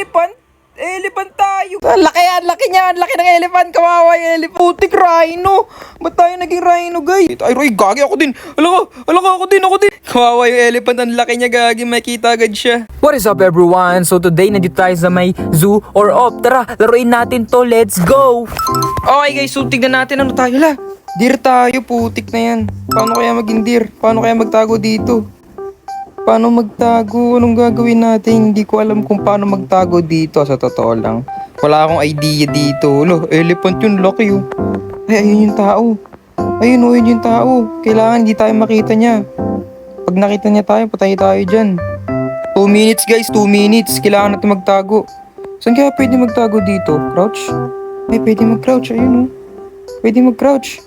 elephant? Elephant tayo. Laki niya. Laki ng elephant. Kawawa yung elephant. Putik, rhino. Ba't tayo naging rhino, guys? Ay, Roy, gagi ako din. Ako din. Kawawa yung elephant. Ang laki niya, gagi. Makita agad siya. What is up everyone? So today nandito tayo sa may zoo or op. Tara, laruin natin to. Let's go! Okay, guys. So, tignan natin ano tayo. Deer tayo. Putik na yan. Paano kaya maging deer? Paano kaya magtago dito? Paano magtago? Anong gagawin natin? Hindi ko alam kung paano magtago dito. Sa totoo lang. Wala akong idea dito. Elephant yun. Laki oh. Ay, ayun yung tao. Ayun yung tao. Kailangan hindi tayo makita niya. Pag nakita niya tayo, patay tayo dyan. 2 minutes guys. 2 minutes. Kailangan natin magtago. Saan kaya pwede magtago dito? Crouch? Ay, pwede mag-crouch. Ayun oh. Pwede mag-crouch.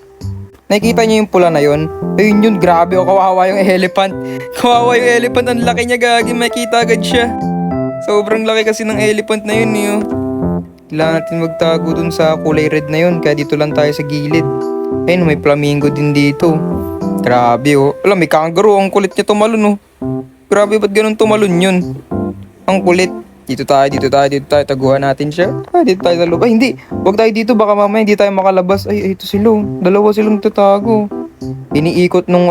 Nakikita niyo yung pula na yun? Ayun yun, grabe o, kawawa yung elephant. Kawawa yung elephant, ang laki niya, gagi, makita agad siya. Sobrang laki kasi ng elephant na yun, eh. Kailangan natin magtago dun sa kulay red na yun, kaya dito lang tayo sa gilid. Ayun, may flamingo din dito. Grabe oh. Alam, may kangaroo, ang kulit niya tumalon oh. Grabe, ba't ganun tumalon yun? Ang kulit. Dito tayo, taguhan natin siya. Dito tayo sa loob. Ay, hindi. Huwag tayo dito, baka mamaya hindi tayo makalabas. Ay, ito sila. Dalawa silang tatago. Iniikot nung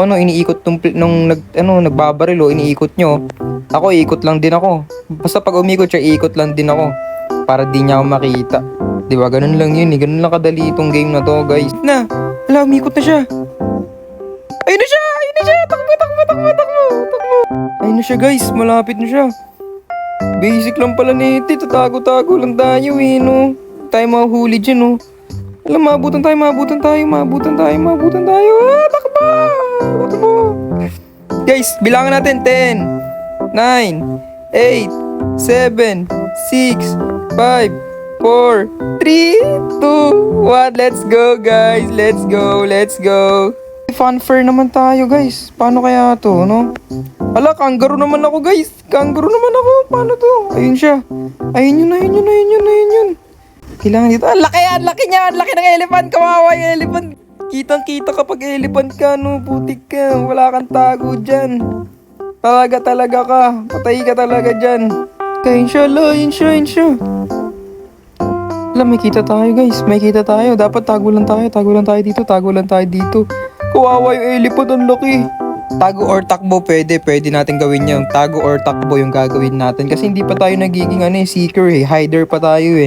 nagbabaril iniikot nyo. Ako, iikot lang din ako. Basta pag umikot siya, iikot lang din ako. Para di niya ako makita. Diba, ganun lang yun eh. Ganun lang kadali itong game na to, guys. Hala, umikot na siya. Ayun na siya. Takbo. Ayun na siya, guys. Malapit na siya. Basic lang pala nito, tatago-tago lang tayo no. Tayo mahuli dyan no. Alam, maabutan tayo. Takbo! Guys, bilangan natin. 10, 9, 8, 7, 6, 5, 4, 3, 2, 1. Let's go guys, let's go. Funfair naman tayo guys. Paano kaya to, no? Ala, kangaroo naman ako guys. Paano to? Ayun siya. Ayun yun. Kailangan dito. Laki niya. Laki ng elephant. Kawawa yung elephant. Kitang-kita kapag elephant ka, no? Putik ka. Wala kang tago dyan. Talaga ka. Patay ka talaga dyan. Ayun siya. Alam, may kita tayo guys. Dapat tago lang tayo dito. Kawawa yung elephant, ang laki. Tago or takbo, pwede natin gawin yung tago or takbo yung gagawin natin. Kasi hindi pa tayo nagiging seeker hider pa tayo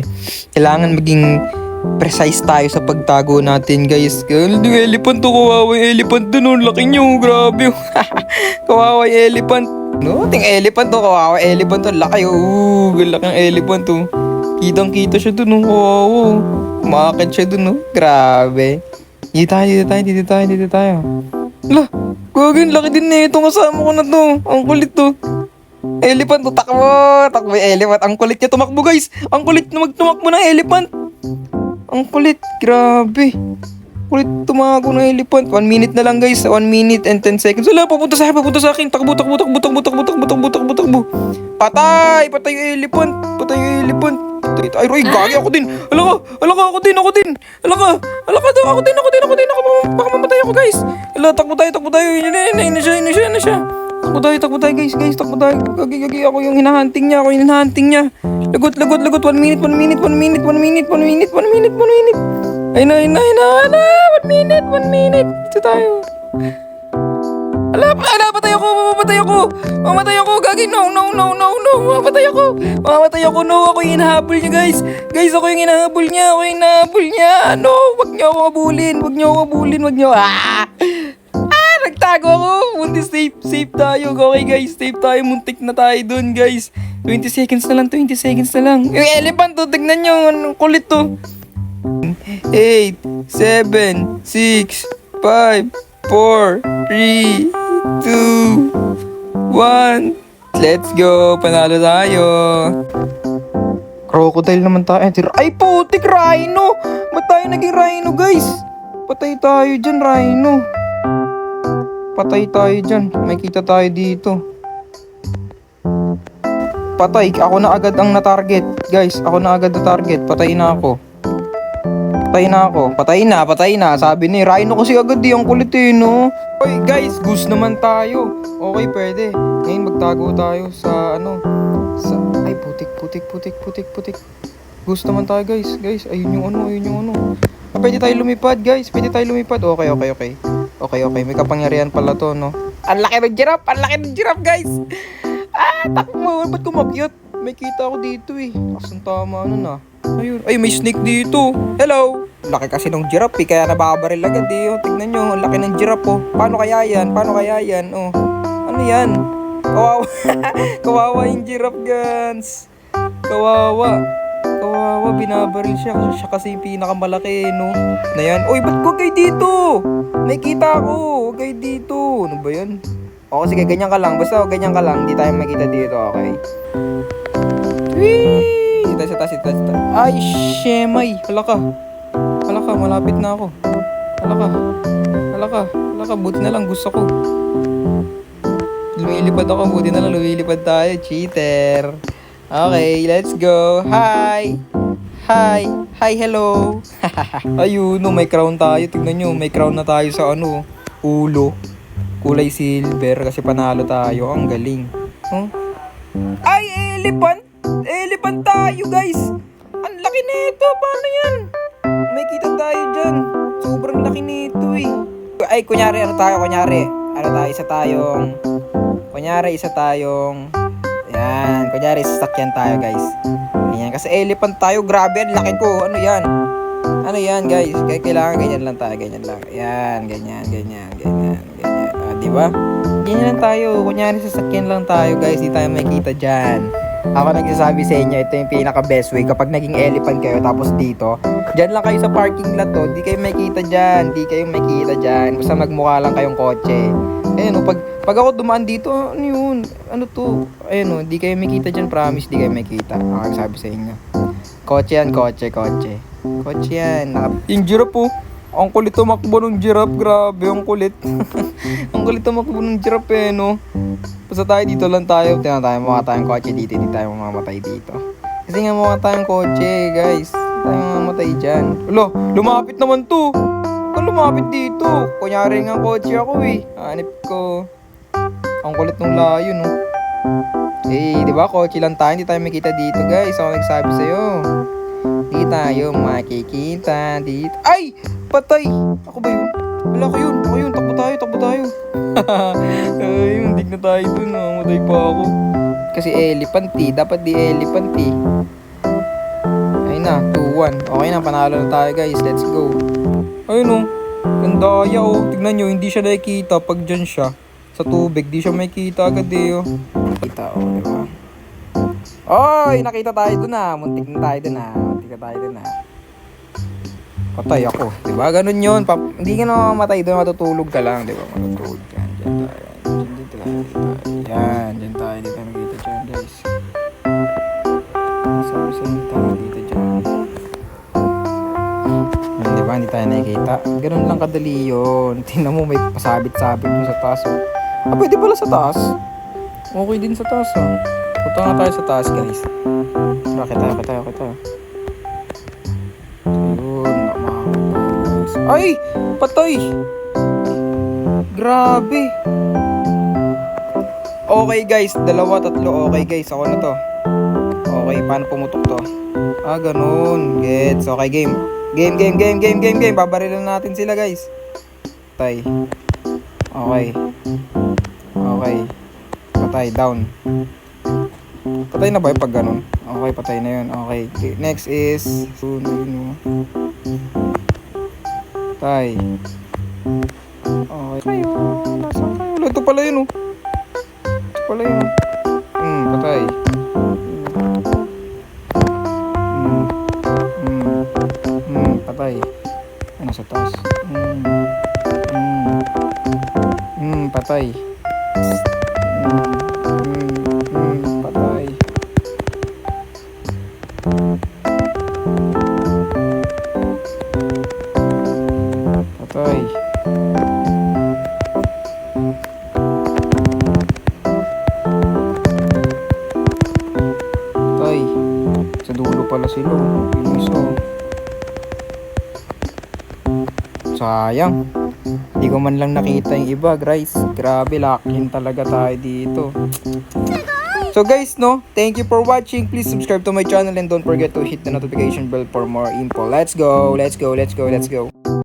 Kailangan maging precise tayo sa pagtago natin, guys. Yung elephant to, kawawa yung elephant dun, laki nyo, grabe. Kawawa yung elephant. No, ting elephant to, kawawa elephant to, laki. Laki ng elephant to. Kitang-kita siya dun, kawawa. Umakit siya dun, grabe. Dito tayo. Ala, gagawin, laki din na itong kasama ko na to. Ang kulit to. Elephant to, takbo yung elephant. Ang kulit niya tumakbo guys. Ang kulit na magtumakbo ng elephant. Ang kulit, grabe. Kulit tumakbo ng elephant. 1 minute na lang guys. 1 minute and 10 seconds. Wala, papunta sa akin. Takbo. Patay yung elephant. Ay, Roy, gagi ako din. Ako din. Baka mamatay ako, guys. Takbo tayo. Yun na siya. Takbo tayo, guys. Takbo tayo. Gagi ako yung hinahunting niya. Lagot. 1 minute. Ay na. 1 minute. Ito tayo. Patay ako. Mamatay ako. Gagi, no. Mamatay ako. No, ako yung hinahabol niya, guys. Ako yung hinahabol niya. No, wag niyo ako habulin. Nagtago ako. Muntik, safe tayo. Okay, guys. Safe tayo. Muntik na tayo dun, guys. 20 seconds na lang. Yung elephant to, tignan nyo. Anong kulit to. 8, 7, 6, 5, 4, 3, 2, 1. Let's go. Panalo tayo. Crocodile naman tayo. Ay, putik, rhino. Ba't tayo naging rhino, guys? Patay tayo dyan, rhino. May kita tayo dito. Patay. Ako na agad ang na-target. Guys, ako na agad na-target. Patay na ako. Patay na. Sabi ni rhino kasi agad ang kulit no. Oy guys, goose naman tayo. Okay, pwede. Ngayon magtago tayo sa ay putik. putik. Gusto naman tayo guys. Guys, ayun yung ano. Ah, pwede tayo lumipad guys. Okay. Okay. May kapangyarihan pala to, no? Ang laki ng giraffe guys. Ah, takbo. Ba't kumakyat? May kita ako dito eh. Kasang tama nun ah. Ayun. Ay, may snake dito. Hello. Laki kasi ng giraffe eh. Kaya nababaril agad eh. Oh, tignan nyo. Ang laki ng giraffe oh. Paano kaya yan? Oh. Ano yan? Kawawa. Kawawa yung giraffe guys. Kawawa, binabaril siya. Siya kasi yung pinakamalaki, no? Na yan. Uy, ba't huwag kayo dito? May kita ako. Huwag kayo dito. Ano ba yan? O, sige, ganyan ka lang. Basta ganyan ka lang. Hindi tayo makita dito, okay? Whee! Dito sa taas. Ay, shemay. Hala ka. Malapit na ako. Hala ka. Buti na lang. Gusto ko. Lumilipad ako. Buti na lang. Lumilipad tayo. Cheater. Okay, let's go. Hi, hello. Ayun, no, may crown tayo. Tignan nyo, may crown na tayo sa ulo. Kulay silver kasi panalo tayo. Ang galing. Huh? Ay, elephant! Elephant tayo, guys. Ang laki nito. Paano yan? May kita tayo dyan. Sobrang laki nito eh. Ay, kunyari, isa tayong yan, kunyari sasakyan tayo guys. Ganyan, kasi elephant tayo, grabe ang laki ko. Ano yan guys? Kaya kailangan ganyan lang tayo, Yan, ganyan. Diba? Ganyan lang tayo, kunyari sasakyan lang tayo guys, di tayo makikita dyan. Ako nagsasabi sa inyo, ito yung pinaka best way kapag naging elephant kayo tapos dito. Dyan lang kayo sa parking lot to, di kayo makikita dyan. Basta magmukha lang kayong kotse. Ayun, pag ako dumaan dito, ano yun? Ano to? Ayun, di kayo makita dyan, promise, di kayo makita. Ako sabi sa inyo. Kotse yan. Yung giraffe po. Ang kulit tumakbo ng giraffe, grabe, ang kulit. Ang kulit tumakbo ng giraffe no? Basta tayo dito lang tayo. Tingnan tayo, mukha tayong kotse dito, hindi tayo mamamatay dito. Kasi nga mukha tayong kotse, guys. Hindi tayo mamamatay dyan. Ulo, lumapit naman to. Lumapit dito. Kunyari nga kotse ako eh. Hanip ko. Ang kulit ng layo, no? Eh, di ba? Kotse lang tayo. Hindi tayo makita dito, guys. Ako nagsabi sa'yo. Hindi tayo makikita dito. Ay! Patay! Ako ba yun? Wala ko yun. Takbo tayo. Ay, muntik na tayo dun. Matay pa ako. Kasi elephant eh. Dapat di elephant eh. Ayun na, 2-1. Okay na, panalo na tayo, guys. Let's go. Ayun gandaya tignan nyo, hindi siya nakikita pag dyan siya sa tubig, di siya makikita agad eh Kita diba? Oy, nakita tayo dun muntik na tayo dun patay ako, diba? Ganun yun, hindi ka na mamatay dun, matutulog ka lang, diba? Matutulog ka, dyan tayo, dito makikita dyan guys. Sabi sa inyo tayo dito dyan. Diba, hindi tayo nakikita. Ganun lang kadali yun. Tingnan mo, may pasabit-sabit mo sa taas. Pwede pala sa taas. Okay din sa taas. Punta nga tayo sa taas, guys. Bakit tayo. Ayun, nakamakas. Ay! Patay! Grabe! Okay, guys. 2, 3. Okay, guys. Ako na to. Okay, paano pumutok to? Ganun. Gets. Okay, game. Game. Babarilan natin sila, guys. Patay. Okay. Patay, down. Patay na ba yung pag ganun? Okay, patay na yun. Okay. Next is... Patay. Okay. Ayun. Nasaan kayo? Ito pala yun, Patay. Patay. Ano sa taas? Patay. Patay. Patay. Patay. Sa dulo pala sila. Yung isa. Sayang. Hindi ko man lang nakita yung iba, guys. Grabe, lakin talaga tayo dito. So guys, no, thank you for watching. Please subscribe to my channel and don't forget to hit the notification bell for more info. Let's go, let's go, let's go, let's go.